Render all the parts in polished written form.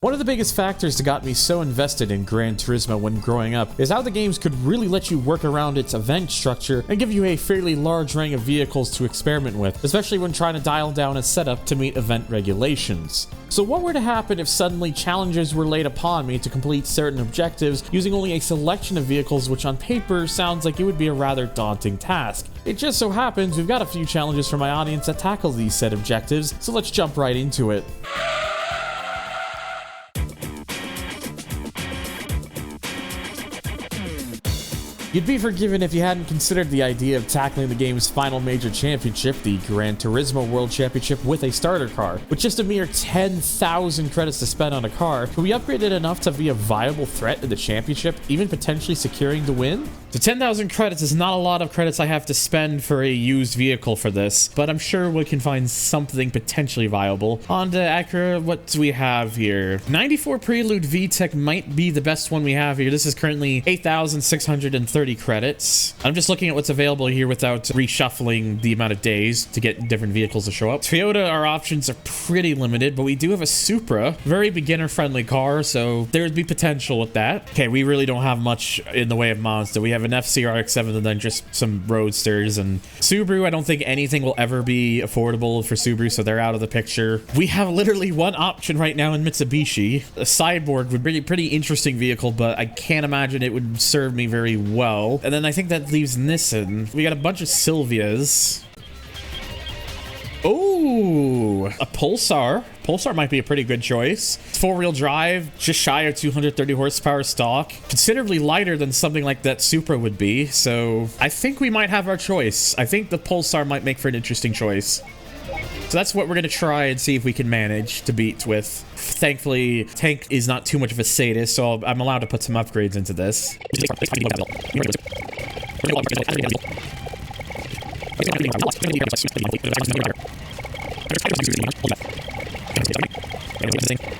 One of the biggest factors that got me so invested in Gran Turismo when growing up is how the games could really let you work around its event structure and give you a fairly large range of vehicles to experiment with, especially when trying to dial down a setup to meet event regulations. So what were to happen if suddenly challenges were laid upon me to complete certain objectives using only a selection of vehicles, which on paper sounds like it would be a rather daunting task? It just so happens we've got a few challenges from my audience that tackle these said objectives, so let's jump right into it. You'd be forgiven if you hadn't considered the idea of tackling the game's final major championship, the Gran Turismo World Championship, with a starter car. With just a mere 10,000 credits to spend on a car, could we upgrade it enough to be a viable threat in the championship, even potentially securing the win? The 10,000 credits is not a lot of credits I have to spend for a used vehicle for this, but I'm sure we can find something potentially viable. Honda, Acura, what do we have here? 94 Prelude VTEC might be the best one we have here. This is currently 8,630 credits. I'm just looking at what's available here without reshuffling the amount of days to get different vehicles to show up. Toyota, our options are pretty limited, but we do have a Supra, very beginner-friendly car, so there would be potential with that. Okay, we really don't have much in the way of Mazda. We have an FCRX7 and then just some Roadsters, and Subaru, I don't think anything will ever be affordable for Subaru, so they're out of the picture. We have literally one option right now in Mitsubishi. A Cyborg would be a pretty interesting vehicle, but I can't imagine it would serve me very well. And then I think that leaves Nissan. We got a bunch of Silvias. Oh, a Pulsar. Pulsar might be a pretty good choice. It's four-wheel drive, just shy of 230 horsepower stock, considerably lighter than something like that Supra would be. So I think we might have our choice. I think the Pulsar might make for an interesting choice. So that's what we're going to try and see if we can manage to beat with. Thankfully, Tank is not too much of a sadist, so I'm allowed to put some upgrades into this.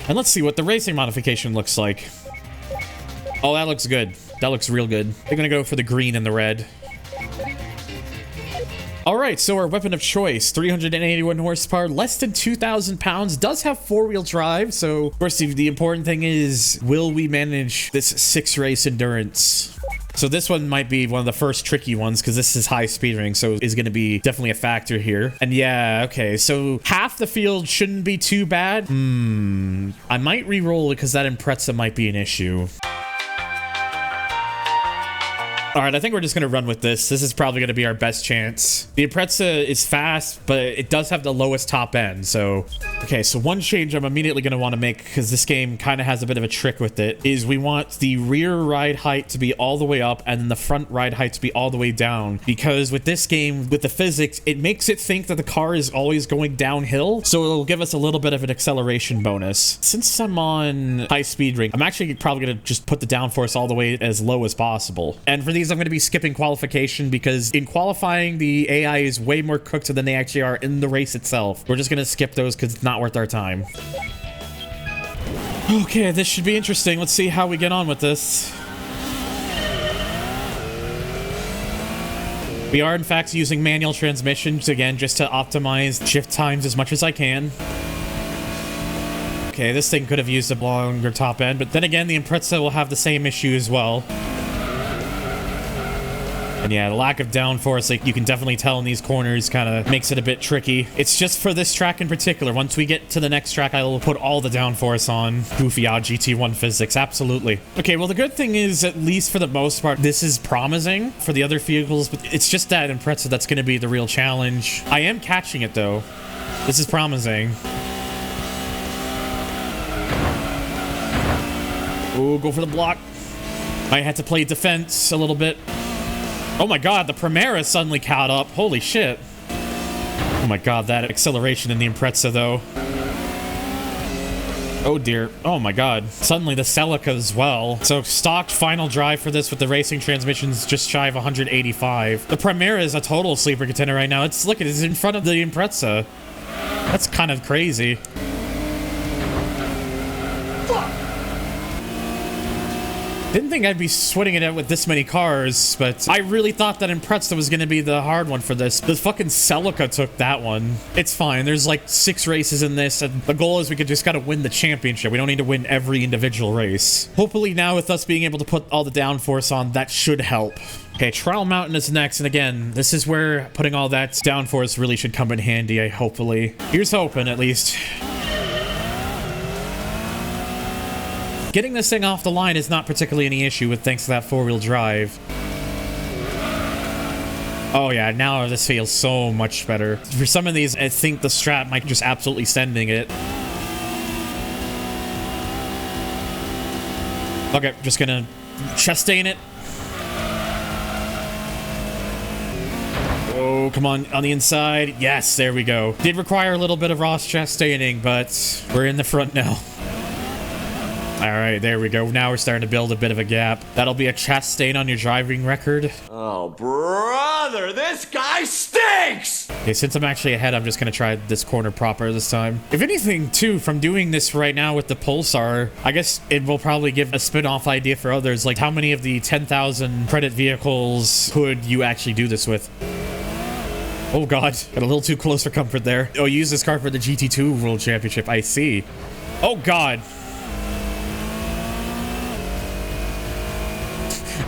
And let's see what the racing modification looks like. Oh, that looks good. That looks real good. They're going to go for the green and the red. Alright, so our weapon of choice, 381 horsepower, less than 2,000 pounds, does have four-wheel drive, so of course the important thing is, will we manage this 6-race endurance? So this one might be one of the first tricky ones, because this is high speed ring, so is going to be definitely a factor here. And yeah, okay, so half the field shouldn't be too bad. I might re-roll it, because that Impreza might be an issue. All right, I think we're just going to run with this. This is probably going to be our best chance. The Impreza is fast, but it does have the lowest top end. So, okay, so one change I'm immediately going to want to make, because this game kind of has a bit of a trick with it, is we want the rear ride height to be all the way up and then the front ride height to be all the way down. Because with this game, with the physics, it makes it think that the car is always going downhill. So it'll give us a little bit of an acceleration bonus. Since I'm on high speed ring, I'm actually probably going to just put the downforce all the way as low as possible. And for these, I'm going to be skipping qualification because in qualifying, the AI is way more cooked than they actually are in the race itself. We're just going to skip those because it's not worth our time. Okay, this should be interesting. Let's see how we get on with this. We are, in fact, using manual transmissions, again, just to optimize shift times as much as I can. Okay, this thing could have used a longer top end, but then again, the Impreza will have the same issue as well. And yeah, the lack of downforce, like you can definitely tell in these corners, kind of makes it a bit tricky. It's just for this track in particular. Once we get to the next track, I will put all the downforce on. Goofy odd GT1 physics, absolutely. Okay, well the good thing is, at least for the most part, this is promising for the other vehicles, but it's just that Impreza that's going to be the real challenge. I am catching it though. This is promising. Oh, go for the block. I had to play defense a little bit. Oh my god, the Primera suddenly caught up. Holy shit. Oh my god, that acceleration in the Impreza, though. Oh dear. Oh my god. Suddenly the Celica as well. So stock final drive for this with the racing transmissions just shy of 185. The Primera is a total sleeper contender right now. Look at it, it's in front of the Impreza. That's kind of crazy. Didn't think I'd be sweating it out with this many cars, but I really thought that Impreza was going to be the hard one for this. The fucking Celica took that one. It's fine. There's like 6 races in this, and the goal is we just got to win the championship. We don't need to win every individual race. Hopefully now with us being able to put all the downforce on, that should help. Okay, Trial Mountain is next, and again, this is where putting all that downforce really should come in handy, hopefully. Here's hoping, at least. Getting this thing off the line is not particularly any issue with thanks to that 4-wheel drive. Oh yeah, now this feels so much better. For some of these, I think the strap might just absolutely sending it. Okay, just gonna Chastain it. Oh, come on the inside. Yes, there we go. Did require a little bit of Ross Chastaining, but we're in the front now. All right, there we go. Now we're starting to build a bit of a gap. That'll be a Chastain on your driving record. Oh, brother, this guy stinks! Okay, since I'm actually ahead, I'm just going to try this corner proper this time. If anything, too, from doing this right now with the Pulsar, I guess it will probably give a spin-off idea for others. Like, how many of the 10,000 credit vehicles could you actually do this with? Oh, God. Got a little too close for comfort there. Oh, use this car for the GT2 World Championship. I see. Oh, God.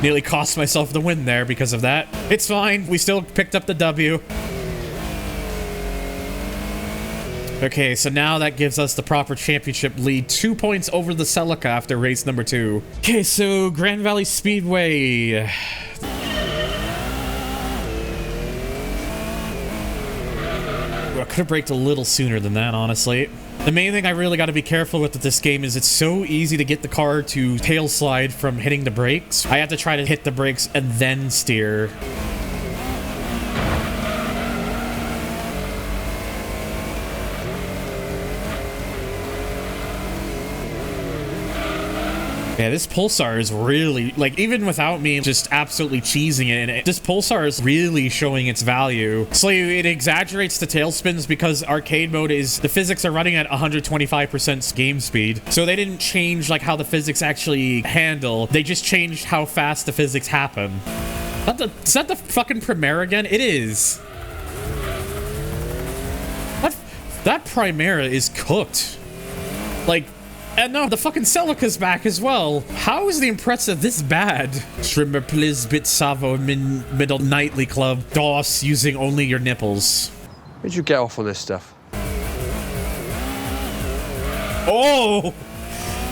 Nearly cost myself the win there because of that. It's fine. We still picked up the W. Okay, so now that gives us the proper championship lead. 2 points over the Celica after race number 2. Okay, so Grand Valley Speedway. I could have braked a little sooner than that, honestly. The main thing I really got to be careful with this game is it's so easy to get the car to tail slide from hitting the brakes. I have to try to hit the brakes and then steer. Yeah, this Pulsar is really, like, even without me just absolutely cheesing it, this Pulsar is really showing its value. So it exaggerates the tail spins because arcade mode is, the physics are running at 125% game speed. So they didn't change, like, how the physics actually handle. They just changed how fast the physics happen. Is that the fucking Primera again? It is. That Primera is cooked. Like, and no, the fucking Celica's back as well. How is the Impreza this bad? Trimmer please bit Savo middle nightly club. DOS using only your nipples. Where'd you get off on this stuff? Oh!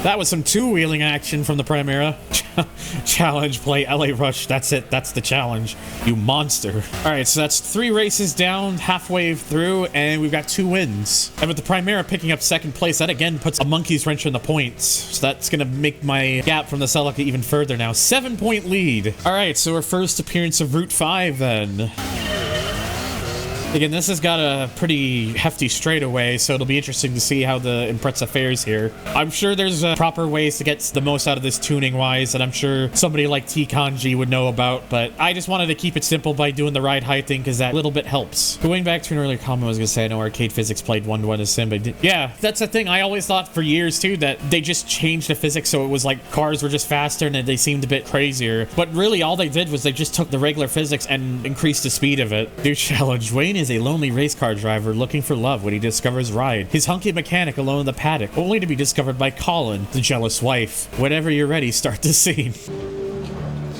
That was some two-wheeling action from the Primera. Challenge, play LA Rush. That's it. That's the challenge. You monster. All right, so that's 3 races down, halfway through, and we've got 2 wins. And with the Primera picking up 2nd place, that again puts a monkey's wrench in the points. So that's going to make my gap from the Celica even further now. 7-point lead. All right, so our first appearance of Route 5 then. Again, this has got a pretty hefty straightaway, so it'll be interesting to see how the Impreza fares here. I'm sure there's proper ways to get the most out of this tuning-wise, and I'm sure somebody like T. Kanji would know about, but I just wanted to keep it simple by doing the ride height thing, because that little bit helps. Going back to an earlier comment, I was going to say, I know arcade physics played 1-to-1 as sim, but yeah, that's the thing. I always thought for years, too, that they just changed the physics, so it was like cars were just faster, and they seemed a bit crazier. But really, all they did was they just took the regular physics and increased the speed of it. New challenge. Wayne is a lonely race car driver looking for love when he discovers Ride, his hunky mechanic alone in the paddock, only to be discovered by Colin, the jealous wife. Whenever you're ready, start the scene.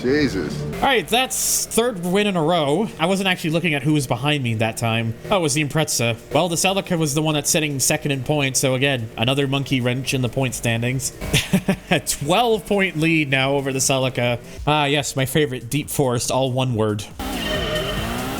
Jesus. All right, that's 3rd win in a row. I wasn't actually looking at who was behind me that time. Oh, it was the Impreza. Well, the Celica was the one that's sitting 2nd in points, so again, another monkey wrench in the point standings. A 12-point lead now over the Celica. Ah, yes, my favorite, Deep Forest, all one word.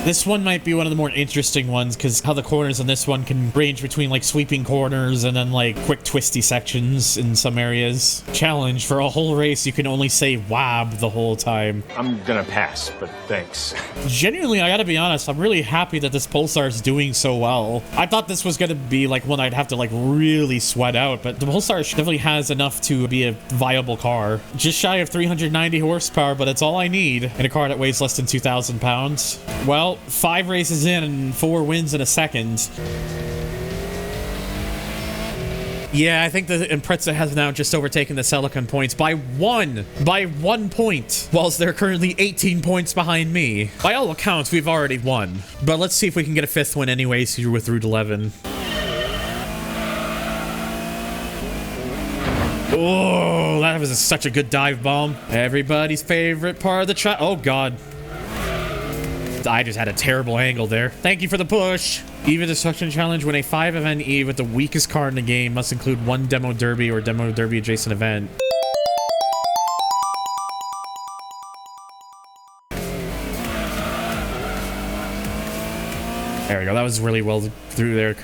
This one might be one of the more interesting ones because how the corners in this one can range between like sweeping corners and then like quick twisty sections in some areas. Challenge, for a whole race you can only say WAB the whole time. I'm gonna pass, but thanks. Genuinely, I gotta be honest, I'm really happy that this Pulsar is doing so well. I thought this was gonna be like one I'd have to like really sweat out, but the Pulsar definitely has enough to be a viable car. Just shy of 390 horsepower, but it's all I need in a car that weighs less than 2,000 pounds. Well, 5 races in and 4 wins in a second. Yeah, I think the Impreza has now just overtaken the Silicon points by 1 point, whilst they're currently 18 points behind me. By all accounts, we've already won. But let's see if we can get a 5th win anyways here with Route 11. Oh, that was such a good dive bomb. Everybody's favorite part of the track. Oh, God. I just had a terrible angle there. Thank you for the push. EVA Destruction Challenge. When a 5-event EVE with the weakest car in the game must include 1 demo derby or demo derby adjacent event. There we go. That was really well through there.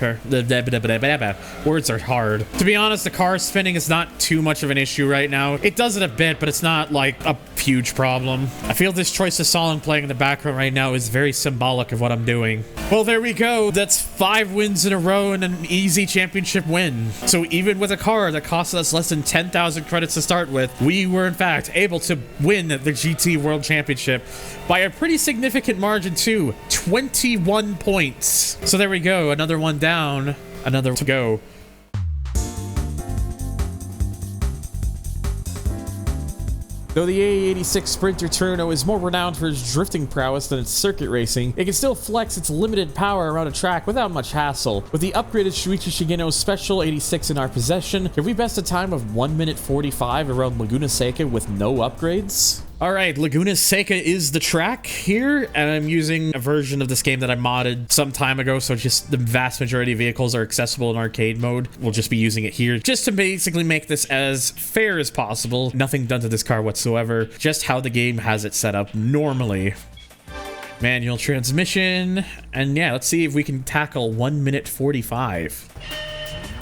Words are hard. To be honest, the car spinning is not too much of an issue right now. It does it a bit, but it's not like a huge problem. I feel this choice of song playing in the background right now is very symbolic of what I'm doing. Well, there we go. That's 5 wins in a row and an easy championship win. So even with a car that cost us less than 10,000 credits to start with, we were in fact able to win the GT World Championship by a pretty significant margin too. 21 points. So there we go. Another one down, another to go. Though the A86 Sprinter Trueno is more renowned for its drifting prowess than its circuit racing, it can still flex its limited power around a track without much hassle. With the upgraded Shuichi Shigeno Special 86 in our possession, can we best a time of 1 minute 45 around Laguna Seca with no upgrades? Alright, Laguna Seca is the track here, and I'm using a version of this game that I modded some time ago, so just the vast majority of vehicles are accessible in arcade mode. We'll just be using it here just to basically make this as fair as possible. Nothing done to this car whatsoever, just how the game has it set up normally. Manual transmission, and yeah, let's see if we can tackle 1 minute 45.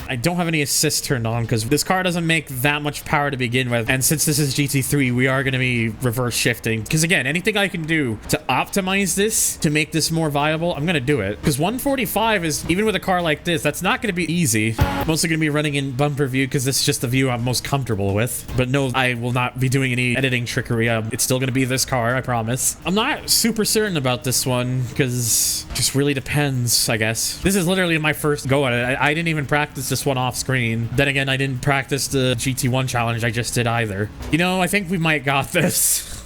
I don't have any assist turned on because this car doesn't make that much power to begin with. And since this is GT3, we are going to be reverse shifting. Because again, anything I can do to optimize this, to make this more viable, I'm going to do it. Because 145 is, even with a car like this, that's not going to be easy. I'm mostly going to be running in bumper view because this is just the view I'm most comfortable with. But no, I will not be doing any editing trickery. It's still going to be this car, I promise. I'm not super certain about this one because it just really depends, I guess. This is literally my first go at it. I didn't even practice this one off screen. Then again, I didn't practice the GT1 challenge I just did either. You know, I think we might got this.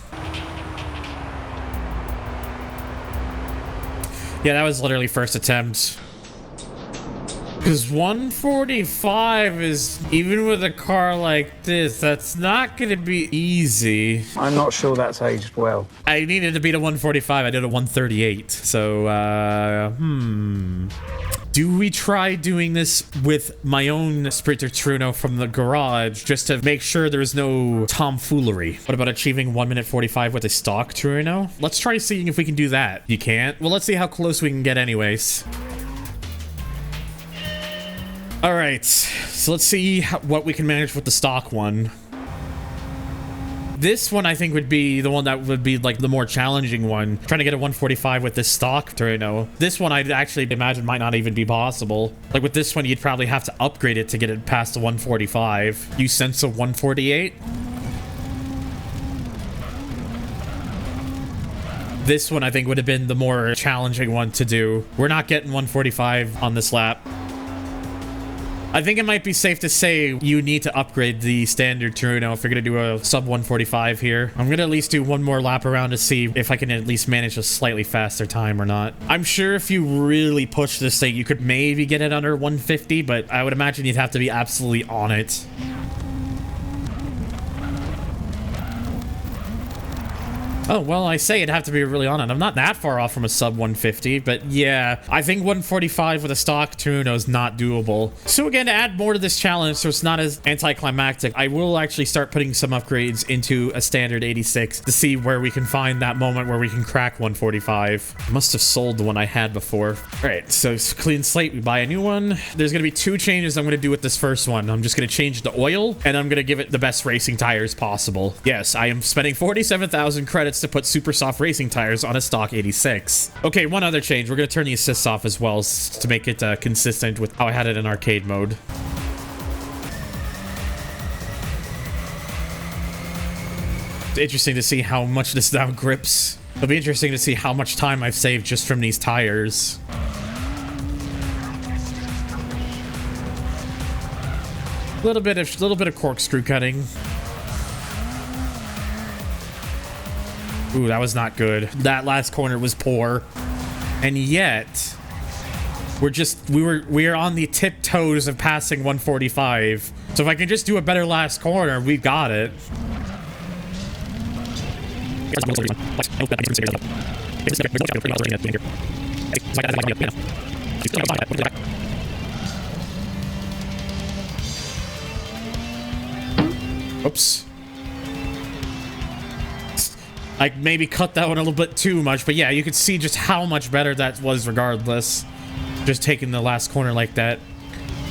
Yeah, that was literally first attempt. Because 145 is, even with a car like this, that's not going to be easy. I'm not sure that's aged well. I needed to beat a 145. I did a 138. So, do we try doing this with my own Sprinter Trueno from the garage just to make sure there's no tomfoolery? What about achieving 1 minute 45 with a stock Trueno? Let's try seeing if we can do that. You can't? Well, let's see how close we can get anyways. All right, so let's see what we can manage with the stock one. This one I think would be the one that would be like the more challenging one. Trying to get a 145 with this stock Trueno. This one I'd actually imagine might not even be possible. Like with this one, you'd probably have to upgrade it to get it past the 145. You sense a 148? This one I think would have been the more challenging one to do. We're not getting 145 on this lap. I think it might be safe to say you need to upgrade the standard Trueno if you're going to do a sub 145 here. I'm going to at least do one more lap around to see if I can at least manage a slightly faster time or not. I'm sure if you really push this thing, you could maybe get it under 150, but I would imagine you'd have to be absolutely on it. Oh, well, I say it'd have to be really on it. I'm not that far off from a sub 150, but yeah, I think 145 with a stock Trueno is not doable. So again, to add more to this challenge so it's not as anticlimactic, I will actually start putting some upgrades into a standard 86 to see where we can find that moment where we can crack 145. I must have sold the one I had before. All right, so it's clean slate. We buy a new one. There's going to be 2 changes I'm going to do with this first one. I'm just going to change the oil, and I'm going to give it the best racing tires possible. Yes, I am spending 47,000 credits to put super soft racing tires on a stock 86. Okay, one other change. We're going to turn the assists off as well to make it consistent with how I had it in arcade mode. It's interesting to see how much this now grips. It'll be interesting to see how much time I've saved just from these tires. Little bit of corkscrew cutting. Ooh, that was not good. That last corner was poor. And yet, we are on the tiptoes of passing 145. So if I can just do a better last corner, we've got it. Oops. I maybe cut that one a little bit too much, but yeah, you could see just how much better that was regardless. Just taking the last corner like that.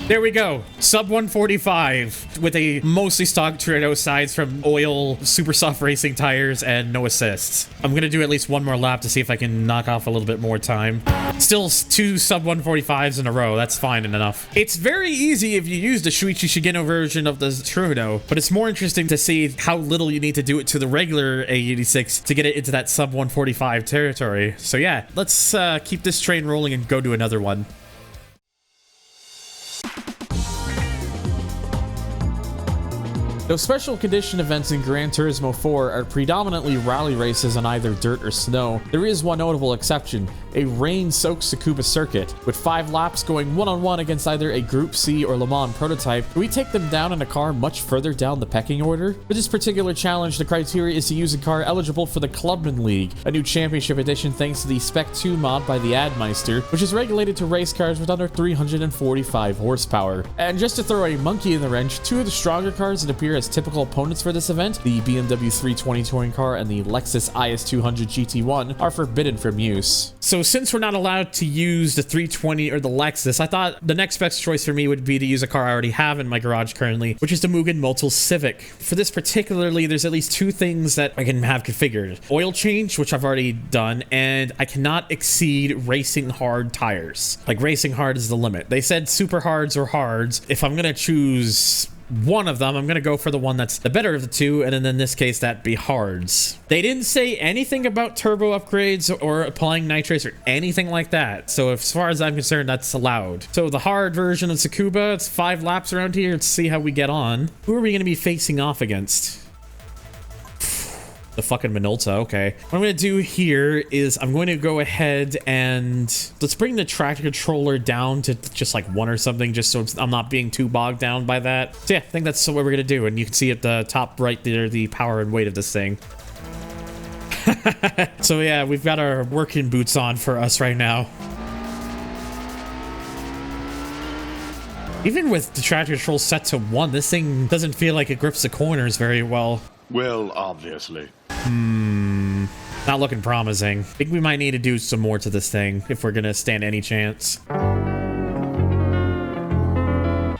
There we go. Sub 145 with a mostly stock Trueno sides from oil, super soft racing tires, and no assists. I'm going to do at least one more lap to see if I can knock off a little bit more time. Still 2 sub 145s in a row. That's fine enough. It's very easy if you use the Shuichi Shigeno version of the Trueno, but it's more interesting to see how little you need to do it to the regular A86 to get it into that sub 145 territory. So yeah, let's keep this train rolling and go to another one. Though special condition events in Gran Turismo 4 are predominantly rally races on either dirt or snow, there is one notable exception, a rain-soaked Tsukuba circuit. With 5 laps going one-on-one against either a Group C or Le Mans prototype, we take them down in a car much further down the pecking order. For this particular challenge, the criteria is to use a car eligible for the Clubman League, a new championship edition thanks to the Spec-II mod by TheAdmiester, which is regulated to race cars with under 345 horsepower. And just to throw a monkey in the wrench, 2 of the stronger cars that appear as typical opponents for this event, the BMW 320 touring car and the Lexus IS200 GT1, are forbidden from use. So since we're not allowed to use the 320 or the Lexus, I thought the next best choice for me would be to use a car I already have in my garage currently, which is the Mugen Motul Civic. For this particularly, there's at least 2 things that I can have configured. Oil change, which I've already done, and I cannot exceed racing hard tires. Like, racing hard is the limit. They said super hards or hards. If I'm gonna choose one of them, I'm gonna go for the one that's the better of the 2, and then in this case that'd be hards. They didn't say anything about turbo upgrades or applying nitrates or anything like that, so as far as I'm concerned, that's allowed. So the hard version of Tsukuba, it's 5 laps around here. Let's see how we get on. Who are we gonna be facing off against? The fucking Minolta. Okay, what I'm gonna do here is I'm going to go ahead and let's bring the tractor controller down to just like 1 or something, just so I'm not being too bogged down by that. So yeah, I think that's what we're gonna do, and you can see at the top right there the power and weight of this thing. So yeah, we've got our working boots on for us right now. Even with the tractor control set to 1, this thing doesn't feel like it grips the corners very well. Well, obviously. Not looking promising. I think we might need to do some more to this thing if we're gonna stand any chance.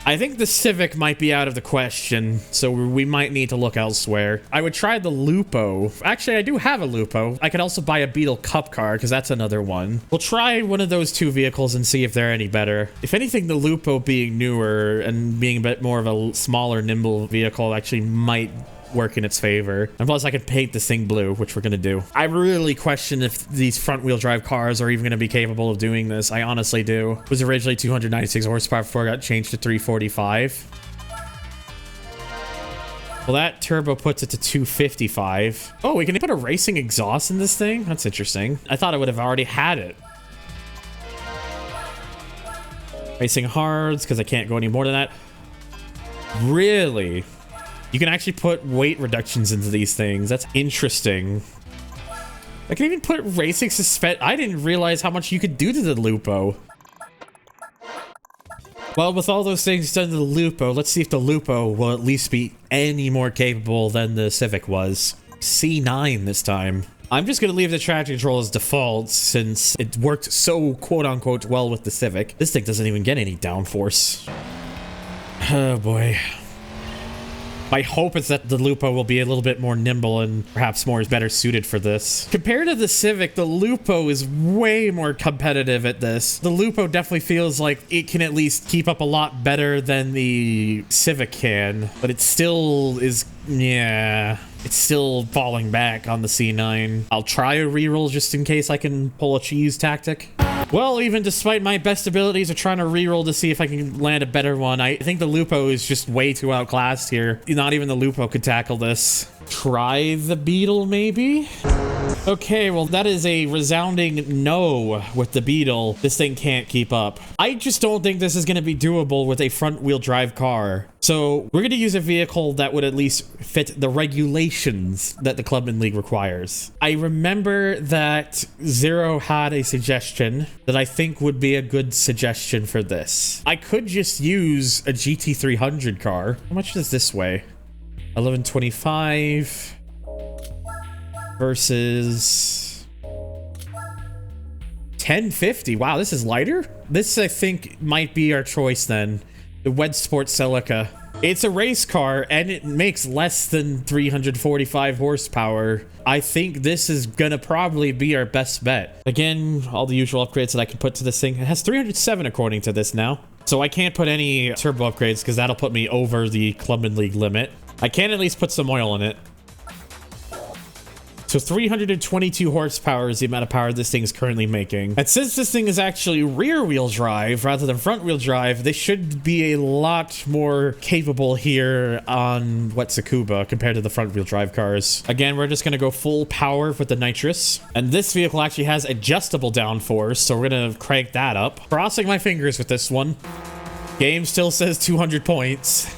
I think the Civic might be out of the question, so we might need to look elsewhere. I would try the Lupo. Actually, I do have a Lupo. I could also buy a Beetle Cup car, because that's another one. We'll try one of those 2 vehicles and see if they're any better. If anything, the Lupo being newer and being a bit more of a smaller, nimble vehicle actually might work in its favor. And plus I could paint this thing blue, which we're gonna do. I really question if these front wheel drive cars are even gonna be capable of doing this. I honestly do. It was originally 296 horsepower before it got changed to 345. Well, that turbo puts it to 255. Oh, we can put a racing exhaust in this thing? That's interesting. I thought I would have already had it. Racing hards, because I can't go any more than that. Really? You can actually put weight reductions into these things. That's interesting. I can even put racing suspend. I didn't realize how much you could do to the Lupo. Well, with all those things done to the Lupo, let's see if the Lupo will at least be any more capable than the Civic was. C9 this time. I'm just going to leave the traction control as default since it worked so quote-unquote well with the Civic. This thing doesn't even get any downforce. Oh boy. My hope is that the Lupo will be a little bit more nimble and perhaps better suited for this. Compared to the Civic, the Lupo is way more competitive at this. The Lupo definitely feels like it can at least keep up a lot better than the Civic can, but it still is, yeah, it's still falling back on the C9. I'll try a reroll just in case I can pull a cheese tactic. Well, even despite my best abilities of trying to reroll to see if I can land a better one, I think the Lupo is just way too outclassed here. Not even the Lupo could tackle this. Try the Beetle, maybe? Okay, well, that is a resounding no with the Beetle. This thing can't keep up. I just don't think this is going to be doable with a front-wheel drive car. So we're going to use a vehicle that would at least fit the regulations that the Clubman League requires. I remember that Zero had a suggestion that I think would be a good suggestion for this. I could just use a GT300 car. How much does this weigh? 1125 versus 1050. Wow, this is lighter. This, I think, might be our choice then. The Wed Sport Celica. It's a race car and it makes less than 345 horsepower. I think this is gonna probably be our best bet. Again, all the usual upgrades that I can put to this thing. It has 307 according to this now. So I can't put any turbo upgrades because that'll put me over the Clubman League limit. I can at least put some oil in it. So 322 horsepower is the amount of power this thing is currently making. And since this thing is actually rear wheel drive rather than front wheel drive, they should be a lot more capable here on Tsukuba compared to the front wheel drive cars. Again, we're just gonna go full power with the nitrous. And this vehicle actually has adjustable downforce, so we're gonna crank that up. Crossing my fingers with this one. Game still says 200 points.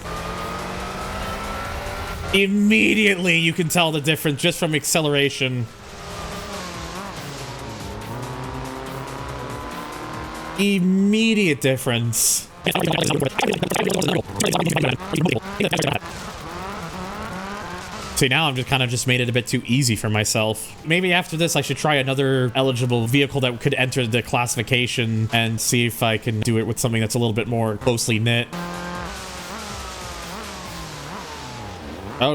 Immediately, you can tell the difference just from acceleration. Immediate difference. See, now I'm just kind of just made it a bit too easy for myself. Maybe after this, I should try another eligible vehicle that could enter the classification and see if I can do it with something that's a little bit more closely knit. Oh.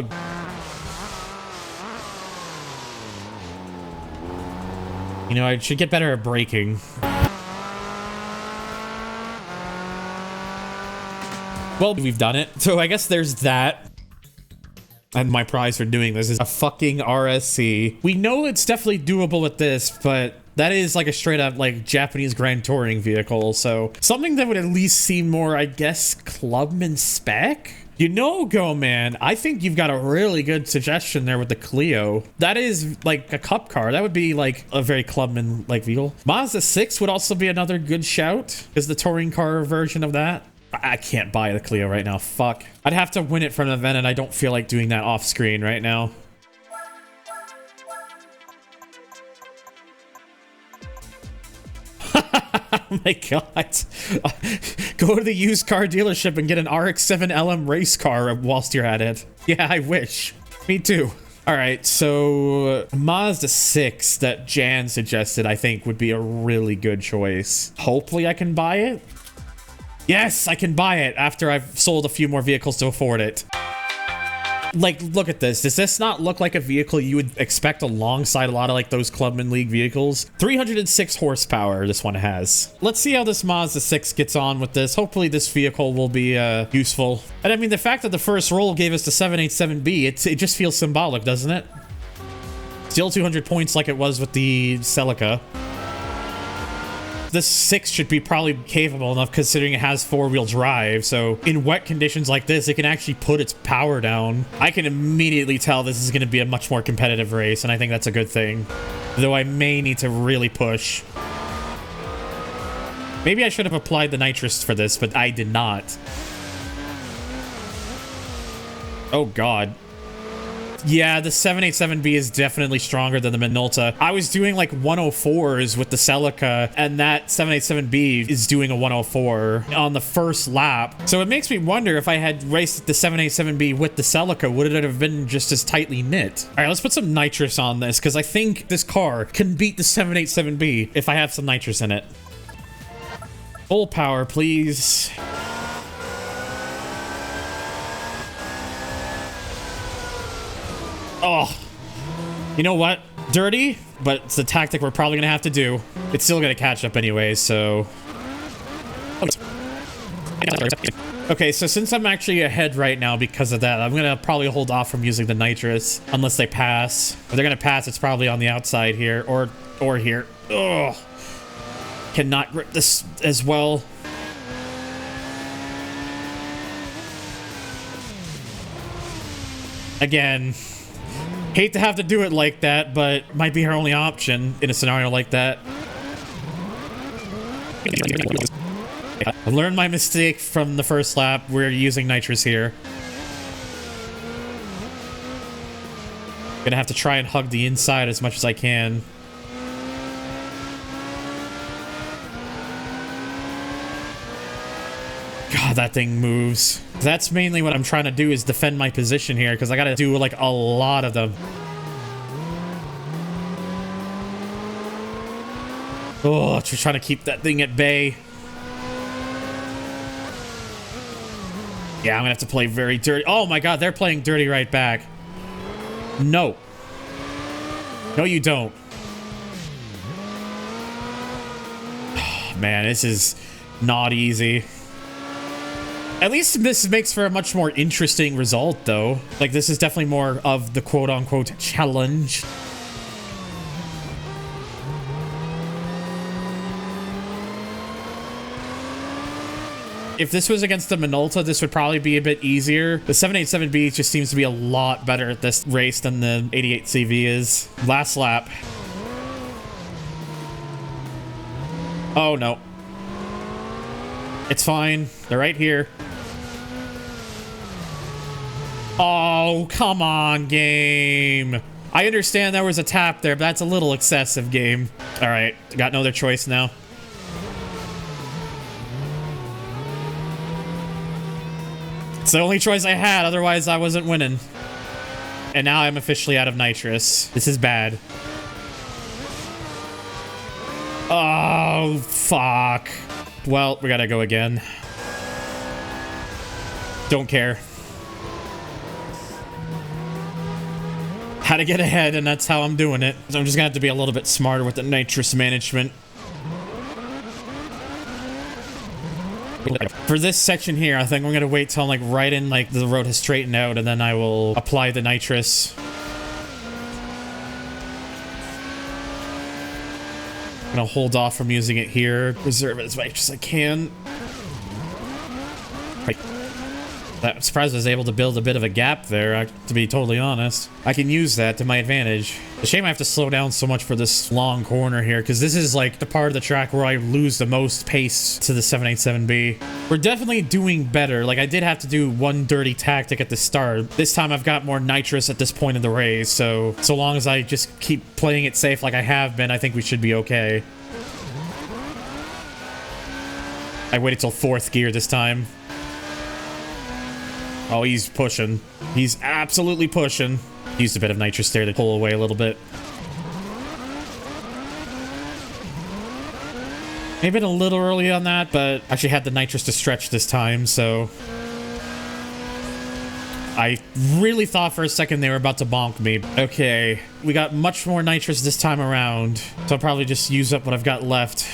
You know, I should get better at braking. Well, we've done it. So I guess there's that. And my prize for doing this is a fucking RSC. We know it's definitely doable with this, but that is like a straight up like Japanese Grand Touring vehicle. So something that would at least seem more, I guess, Clubman spec? You know, Go Man, I think you've got a really good suggestion there with the Clio. That is like a cup car. That would be like a very Clubman-like vehicle. Mazda 6 would also be another good shout. Is the touring car version of that? I can't buy the Clio right now. Fuck. I'd have to win it from an event, and I don't feel like doing that off screen right now. Oh my god. Go to the used car dealership and get an RX-7 LM race car whilst you're at it. Yeah, I wish. Me too. All right, so Mazda 6 that Jan suggested, I think would be a really good choice. Hopefully I can buy it. Yes, I can buy it after I've sold a few more vehicles to afford it. Like, look at this. Does this not look like a vehicle you would expect alongside a lot of like those Clubman League vehicles? 306 horsepower this one has. Let's see how this Mazda 6 gets on with this. Hopefully this vehicle will be useful. And I mean, the fact that the first roll gave us the 787B, it just feels symbolic, doesn't it? Still 200 points like it was with the Celica. This 6 should be probably capable enough considering it has four-wheel drive, so in wet conditions like this, it can actually put its power down. I can immediately tell this is going to be a much more competitive race, and I think that's a good thing. Though I may need to really push. Maybe I should have applied the nitrous for this, but I did not. Oh, God. Yeah, the 787B is definitely stronger than the Minolta. I was doing like 104s with the Celica, and that 787B is doing a 104 on the first lap. So it makes me wonder if I had raced the 787B with the Celica, would it have been just as tightly knit? All right, let's put some nitrous on this, because I think this car can beat the 787B if I have some nitrous in it. Full power, please. Oh, you know what? Dirty, but it's a tactic we're probably gonna have to do. It's still gonna catch up anyway, so. Okay, so since I'm actually ahead right now because of that, I'm gonna probably hold off from using the nitrous unless they pass. If they're gonna pass, it's probably on the outside here or here. Ugh. Cannot grip this as well. Again, hate to have to do it like that, but might be her only option in a scenario like that. I learned my mistake from the first lap. We're using nitrous here. Gonna have to try and hug the inside as much as I can. God, that thing moves. That's mainly what I'm trying to do, is defend my position here, because I gotta do like a lot of them. Oh, just trying to keep that thing at bay. Yeah, I'm gonna have to play very dirty. Oh my God, they're playing dirty right back. No. No, you don't. Oh, man, this is not easy. At least this makes for a much more interesting result, though. Like, this is definitely more of the quote-unquote challenge. If this was against the Minolta, this would probably be a bit easier. The 787B just seems to be a lot better at this race than the 88CV is. Last lap. Oh, no. It's fine. They're right here. Oh, come on, game. I understand there was a tap there, but that's a little excessive, game. All right, got no other choice now. It's the only choice I had, otherwise I wasn't winning. And now I'm officially out of nitrous. This is bad. Oh, fuck. Well, we gotta go again. Don't care. How to get ahead, and that's how I'm doing it. So I'm just gonna have to be a little bit smarter with the nitrous management. For this section here, I think I'm gonna wait till I'm like right in, like the road has straightened out, and then I will apply the nitrous. I'm gonna hold off from using it here. Reserve it as much as I can. Right. I'm surprised I was able to build a bit of a gap there, to be totally honest. I can use that to my advantage. It's a shame I have to slow down so much for this long corner here, because this is like the part of the track where I lose the most pace to the 787B. We're definitely doing better. Like, I did have to do one dirty tactic at the start. This time I've got more nitrous at this point in the race, so long as I just keep playing it safe like I have been, I think we should be okay. I waited till 4th gear this time. Oh, he's pushing. He's absolutely pushing. Used a bit of nitrous there to pull away a little bit. Maybe a little early on that, but actually had the nitrous to stretch this time, so... I really thought for a second they were about to bonk me. Okay, we got much more nitrous this time around, so I'll probably just use up what I've got left.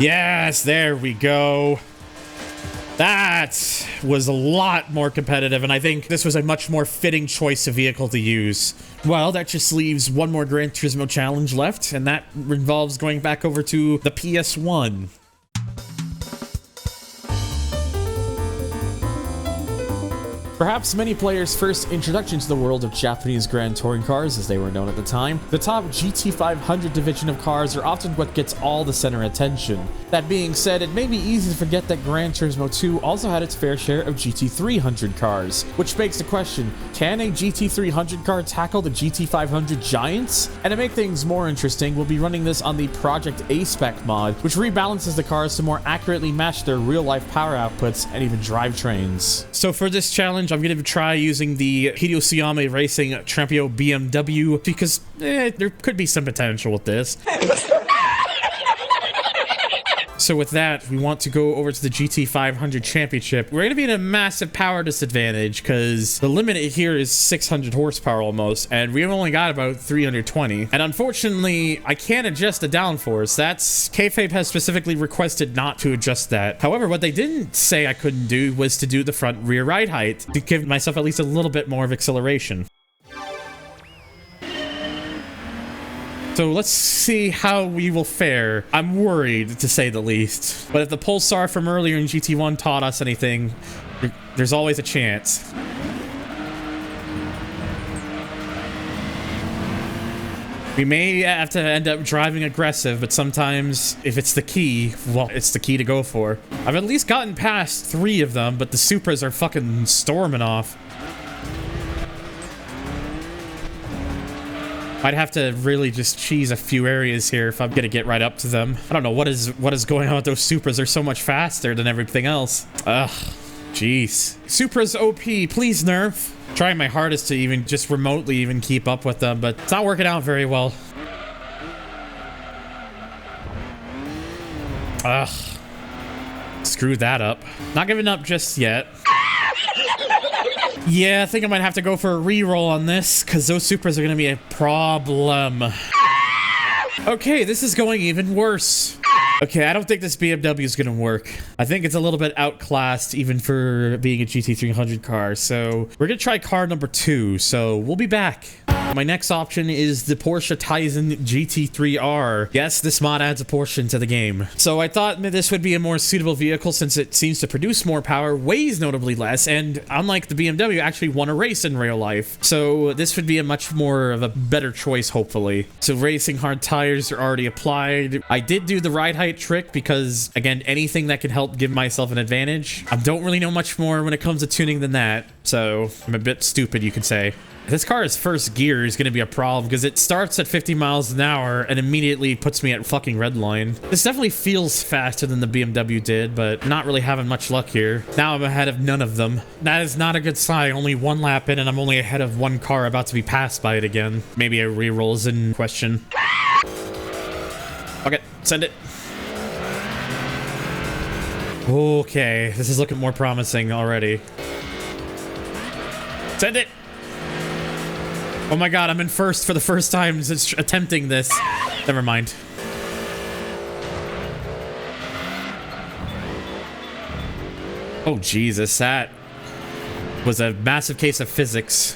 Yes, there we go. That was a lot more competitive, and I think this was a much more fitting choice of vehicle to use. Well, that just leaves one more Gran Turismo challenge left, and that involves going back over to the PS1. Perhaps many players' first introduction to the world of Japanese Grand Touring cars, as they were known at the time, the top GT500 division of cars are often what gets all the center attention. That being said, it may be easy to forget that Gran Turismo 2 also had its fair share of GT300 cars, which begs the question, can a GT300 car tackle the GT500 giants? And to make things more interesting, we'll be running this on the Project A-Spec mod, which rebalances the cars to more accurately match their real-life power outputs and even drivetrains. So for this challenge, I'm going to try using the Hidosuyama Racing Trampio BMW because there could be some potential with this. So with that, we want to go over to the GT500 Championship. We're going to be in a massive power disadvantage because the limit here is 600 horsepower almost, and we've only got about 320. And unfortunately, I can't adjust the downforce. That's Caifabe has specifically requested not to adjust that. However, what they didn't say I couldn't do was to do the front rear ride height to give myself at least a little bit more of acceleration. So let's see how we will fare. I'm worried, to say the least. But if the Pulsar from earlier in GT1 taught us anything, there's always a chance. We may have to end up driving aggressive, but sometimes if it's the key, well, it's the key to go for. I've at least gotten past 3 of them, but the Supras are fucking storming off. I'd have to really just cheese a few areas here if I'm gonna get right up to them. I don't know what is going on with those Supras. They're so much faster than everything else. Ugh, jeez. Supra's OP, please nerf. Trying my hardest to even just remotely even keep up with them, but it's not working out very well. Ugh. Screw that up. Not giving up just yet. Yeah, I think I might have to go for a reroll on this, because those Supras are going to be a problem. Okay, this is going even worse. Okay, I don't think this BMW is going to work. I think it's a little bit outclassed even for being a GT300 car. So we're going to try car number 2. So we'll be back. My next option is the Porsche Taycan GT3R. Yes, this mod adds a Porsche into the game. So I thought this would be a more suitable vehicle since it seems to produce more power, weighs notably less, and unlike the BMW, actually won a race in real life. So this would be a much more of a better choice, hopefully. So racing hard tires are already applied. I did do the ride height trick because, again, anything that can help give myself an advantage. I don't really know much more when it comes to tuning than that, so I'm a bit stupid, you could say. This car's first gear is going to be a problem because it starts at 50 miles an hour and immediately puts me at fucking red line. This definitely feels faster than the BMW did, but not really having much luck here. Now I'm ahead of none of them. That is not a good sign. Only 1 lap in and I'm only ahead of 1 car about to be passed by it again. Maybe a reroll is in question. Okay, send it. Okay, this is looking more promising already. Send it. Oh my god, I'm in first for the first time since attempting this. Never mind. Oh Jesus, that was a massive case of physics.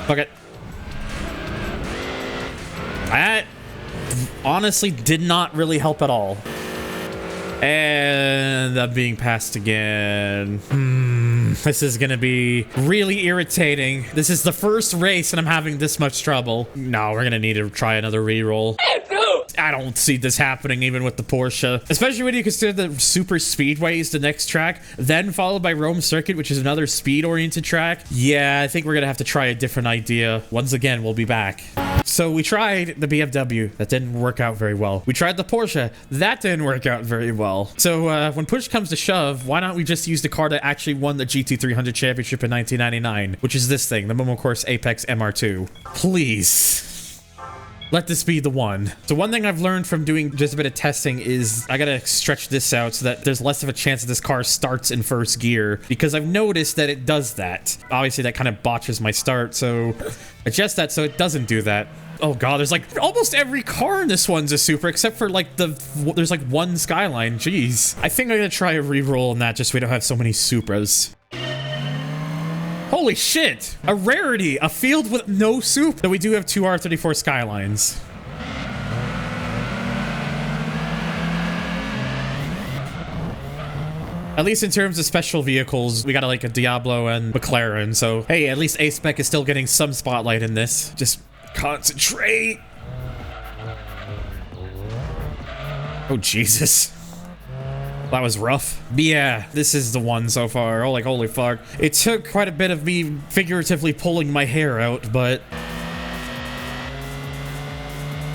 Fuck it. That honestly did not really help at all. And I'm being passed again. This is gonna be really irritating. This is the first race and I'm having this much trouble. No, we're gonna need to try another reroll. I don't see this happening even with the Porsche. Especially when you consider the Super Speedway is the next track, then followed by Rome Circuit, which is another speed-oriented track. Yeah, I think we're gonna have to try a different idea. Once again, we'll be back. So we tried the BMW. That didn't work out very well. We tried the Porsche. That didn't work out very well. So when push comes to shove, why not we just use the car that actually won the GT300 Championship in 1999, which is this thing, the Momo Course Apex MR2. Please. Let this be the one. So one thing I've learned from doing just a bit of testing is I gotta stretch this out so that there's less of a chance that this car starts in first gear, because I've noticed that it does that. Obviously that kind of botches my start, so adjust that so it doesn't do that. Oh god, there's like almost every car in this one's a Supra except for like there's like 1 Skyline. Jeez. I think I'm gonna try a reroll on that just so we don't have so many Supras. Holy shit! A rarity! A field with no soup! So we do have 2 R34 Skylines. At least in terms of special vehicles, we got like a Diablo and McLaren, so hey, at least A-Spec is still getting some spotlight in this. Just concentrate! Oh, Jesus. That was rough. But yeah, this is the one so far. Oh, like, holy fuck. It took quite a bit of me figuratively pulling my hair out, but...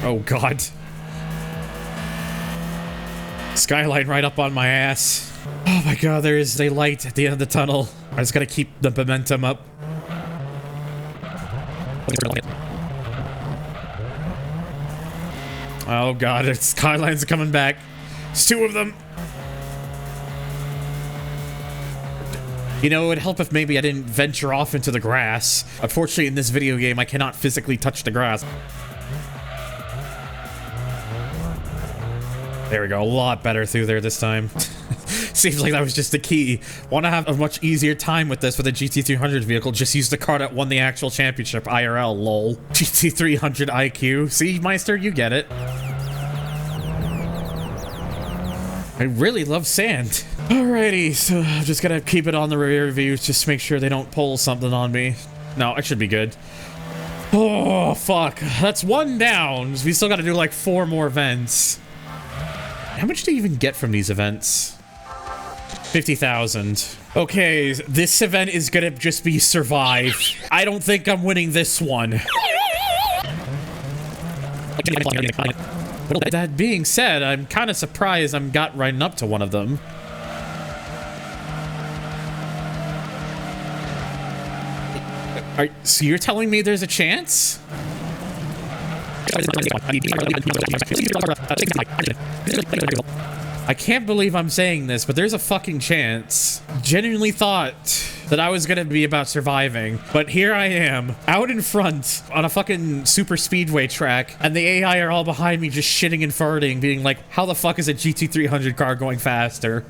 Oh, God. Skyline right up on my ass. Oh my god, there is a light at the end of the tunnel. I just gotta keep the momentum up. Oh god, Skyline's coming back. It's two of them. You know, it would help if maybe I didn't venture off into the grass. Unfortunately, in this video game, I cannot physically touch the grass. There we go, a lot better through there this time. Seems like that was just the key. Want to have a much easier time with this with a GT300 vehicle, just use the car that won the actual championship, IRL, lol. GT300 IQ. See, Meister, you get it. I really love sand. Alrighty, so I'm just gonna keep it on the rear views just to make sure they don't pull something on me. No, I should be good. Oh, fuck. That's one down. We still gotta do like 4 more events. How much do you even get from these events? 50,000. Okay, this event is gonna just be survive. I don't think I'm winning this one. That being said, I'm kind of surprised I'm got right up to one of them. So you're telling me there's a chance? I can't believe I'm saying this, but there's a fucking chance. Genuinely thought that I was gonna be about surviving, but here I am, out in front on a fucking super speedway track, and the AI are all behind me just shitting and farting, being like, how the fuck is a GT300 car going faster?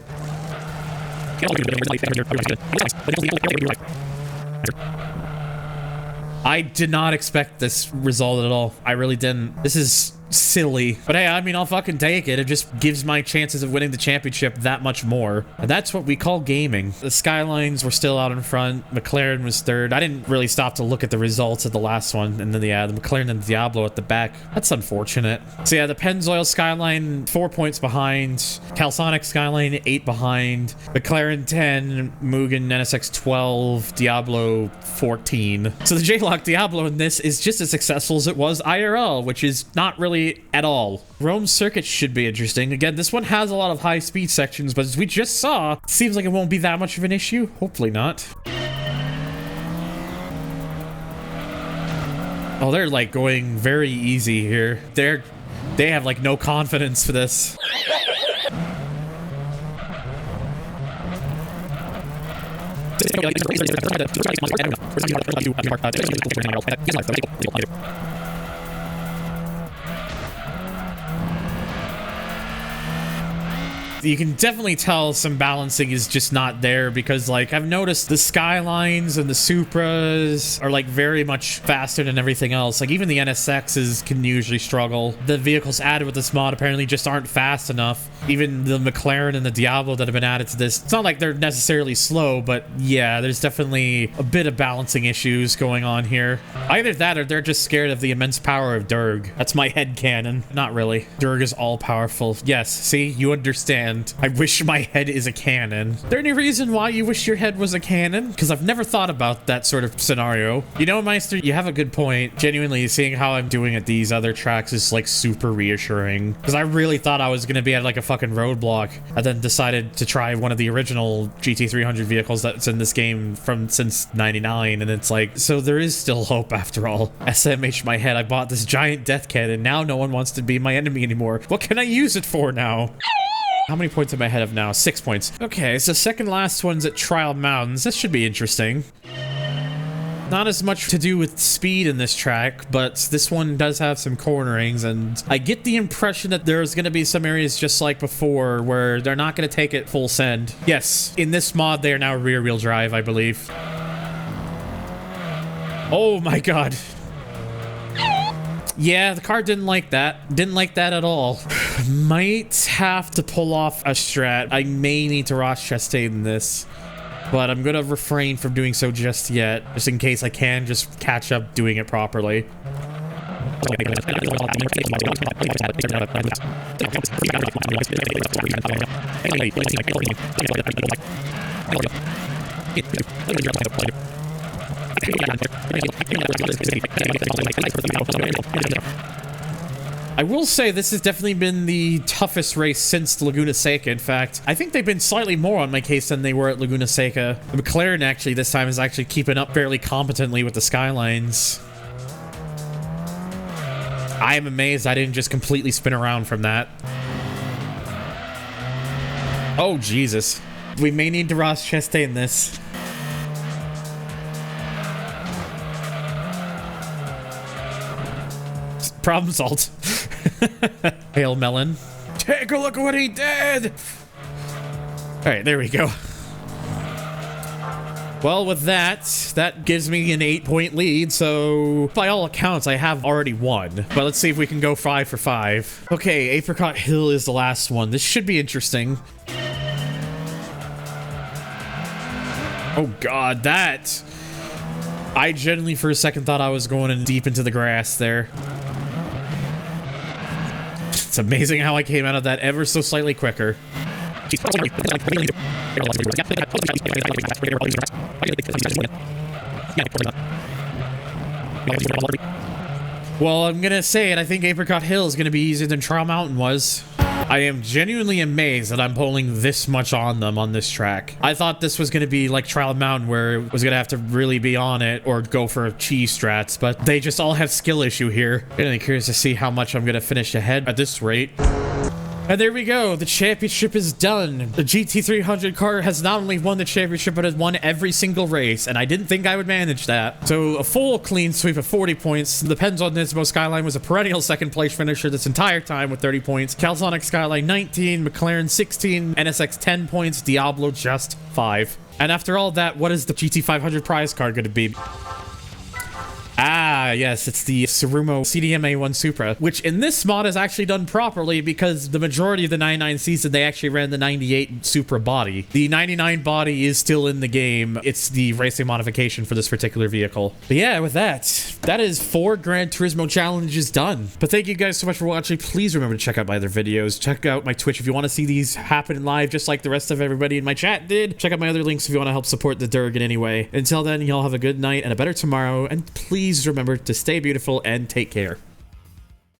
I did not expect this result at all. I really didn't. This is silly. But hey, I mean, I'll fucking take it. It just gives my chances of winning the championship that much more. And that's what we call gaming. The Skylines were still out in front. McLaren was third. I didn't really stop to look at the results of the last one. And then the McLaren and Diablo at the back. That's unfortunate. So yeah, the Pennzoil Skyline, 4 points behind. Calsonic Skyline, 8 behind. McLaren 10, Mugen NSX 12, Diablo 14. So the J-Lock Diablo in this is just as successful as it was IRL, which is not really at all. Rome Circuit should be interesting. Again, this one has a lot of high speed sections, but as we just saw, it seems like it won't be that much of an issue. Hopefully not. Oh, they're like going very easy here. They have like no confidence for this. You can definitely tell some balancing is just not there because, like, I've noticed the Skylines and the Supras are, like, very much faster than everything else. Like, even the NSXs can usually struggle. The vehicles added with this mod apparently just aren't fast enough. Even the McLaren and the Diablo that have been added to this, it's not like they're necessarily slow, but yeah, there's definitely a bit of balancing issues going on here. Either that or they're just scared of the immense power of Durg. That's my headcanon. Not really. Durg is all-powerful. Yes, see? You understand. I wish my head is a cannon. Is there any reason why you wish your head was a cannon? Because I've never thought about that sort of scenario. You know, Meister, you have a good point. Genuinely, seeing how I'm doing at these other tracks is like super reassuring. Because I really thought I was going to be at like a fucking roadblock and then decided to try one of the original GT300 vehicles that's in this game from since 99. And it's like, so there is still hope after all. SMH my head, I bought this giant death cannon. Now no one wants to be my enemy anymore. What can I use it for now? How many points am I ahead of now? 6 points. Okay, so second last one's at Trial Mountains. This should be interesting. Not as much to do with speed in this track, but this one does have some cornerings, and I get the impression that there's going to be some areas just like before where they're not going to take it full send. Yes, in this mod, they are now rear-wheel drive, I believe. Oh my god. Yeah, the car didn't like that. Didn't like that at all. Might have to pull off a strat. I may need to Ross Chastain in this, but I'm gonna refrain from doing so just yet, just in case I can just catch up doing it properly. I will say this has definitely been the toughest race since Laguna Seca. In fact, I think they've been slightly more on my case than they were at Laguna Seca. The McLaren actually this time is actually keeping up fairly competently with the Skylines. I am amazed I didn't just completely spin around from that. Oh, Jesus. We may need to Ross Chastain this. Problem solved. Hail Melon. Take a look at what he did! Alright, there we go. Well, with that gives me an 8-point lead, so by all accounts, I have already won. But let's see if we can go 5 for 5. Okay, Apricot Hill is the last one. This should be interesting. Oh god, that... I genuinely for a second thought I was going in deep into the grass there. It's amazing how I came out of that ever so slightly quicker. Well, I'm gonna say it. I think Apricot Hill is gonna be easier than Trial Mountain was. I am genuinely amazed that I'm pulling this much on them on this track. I thought this was going to be like Trial Mountain where it was going to have to really be on it or go for cheese strats, but they just all have skill issue here. Really curious to see how much I'm going to finish ahead at this rate. And there we go. The championship is done. The GT500 car has not only won the championship, but has won every single race. And I didn't think I would manage that. So a full clean sweep of 40 points. The Pennzoil Nismo Skyline was a perennial second place finisher this entire time with 30 points. Calsonic Skyline 19, McLaren 16, NSX 10 points, Diablo just 5. And after all that, what is the GT500 prize card going to be? Ah, yes, it's the Tsurumo CDMA1 Supra, which in this mod is actually done properly because the majority of the 99 season, they actually ran the 98 Supra body. The 99 body is still in the game. It's the racing modification for this particular vehicle. But yeah, with that is 4 Gran Turismo challenges done. But thank you guys so much for watching. Please remember to check out my other videos. Check out my Twitch if you want to see these happen live, just like the rest of everybody in my chat did. Check out my other links if you want to help support the Durg in any way. Until then, y'all have a good night and a better tomorrow, and please remember to stay beautiful and take care.